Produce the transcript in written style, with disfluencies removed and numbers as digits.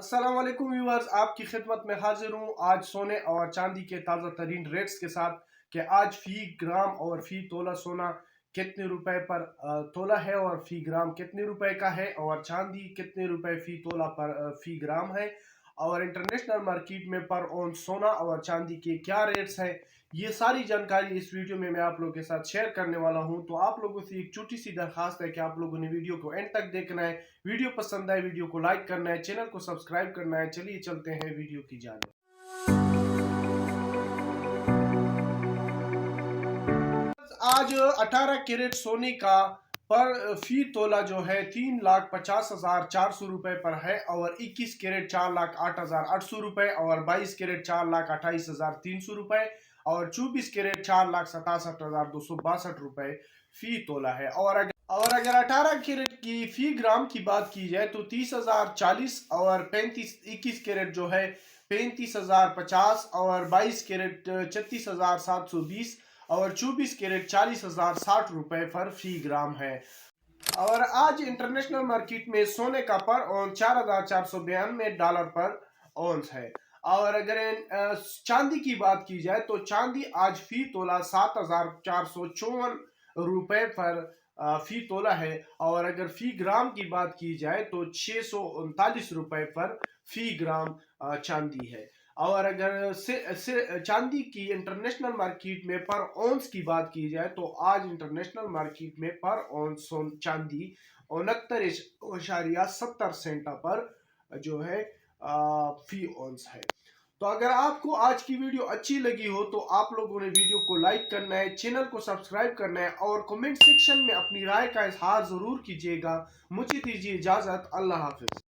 السلام علیکم ویورز، آپ کی خدمت میں حاضر ہوں آج سونے اور چاندی کے تازہ ترین ریٹس کے ساتھ کہ آج فی گرام اور فی تولہ سونا کتنے روپے پر تولہ ہے اور فی گرام کتنے روپے کا ہے اور چاندی کتنے روپے فی تولہ پر فی گرام ہے اور انٹرنیشنل مارکیٹ میں پر اون سونا اور چاندی کے کیا ریٹس ہیں، یہ ساری جانکاری اس ویڈیو میں آپ لوگوں کے ساتھ شیئر کرنے والا ہوں۔ تو آپ لوگوں سے ایک چھوٹی سی درخواست ہے کہ آپ لوگوں نے ویڈیو کو اینڈ تک دیکھنا ہے، ویڈیو پسند آئے ویڈیو کو لائک کرنا ہے، چینل کو سبسکرائب کرنا ہے۔ چلیے چلتے ہیں ویڈیو کی جانب۔ آج 18 کیرٹ سونے کا پر فی تولہ جو ہے 3,50,400 روپے پر ہے اور 21 کیرٹ 4,08,800 روپے اور 22 کیرٹ 4,28,300 روپے اور 24 کیرٹ 4,67,262 روپے فی تولہ ہے۔ اور اگر 18 کیرٹ کی فی گرام کی بات کی جائے تو 30,040 اور 21 کیرٹ جو ہے 35,050 اور 22 کیرٹ 36,720 اور 24 کیرٹ 40,060 روپے پر فی گرام ہے۔ اور آج انٹرنیشنل مارکیٹ میں سونے کا پر اون 4,492 ڈالر پر اونس ہے۔ اور اگر چاندی کی بات کی جائے تو چاندی آج فی تولہ 7,454 روپے پر فی تولہ ہے اور اگر فی گرام کی بات کی جائے تو 639 روپے پر فی گرام چاندی ہے۔ اور اگر چاندی کی انٹرنیشنل مارکیٹ میں پر اونس کی بات کی جائے تو آج انٹرنیشنل مارکیٹ میں پر اونس چاندی 69.70 سینٹ پر جو ہے فی اونس ہے۔ تو اگر آپ کو آج کی ویڈیو اچھی لگی ہو تو آپ لوگوں نے ویڈیو کو لائک کرنا ہے، چینل کو سبسکرائب کرنا ہے اور کمنٹ سیکشن میں اپنی رائے کا اظہار ضرور کیجیے گا۔ مجھے دیجیے اجازت، اللہ حافظ۔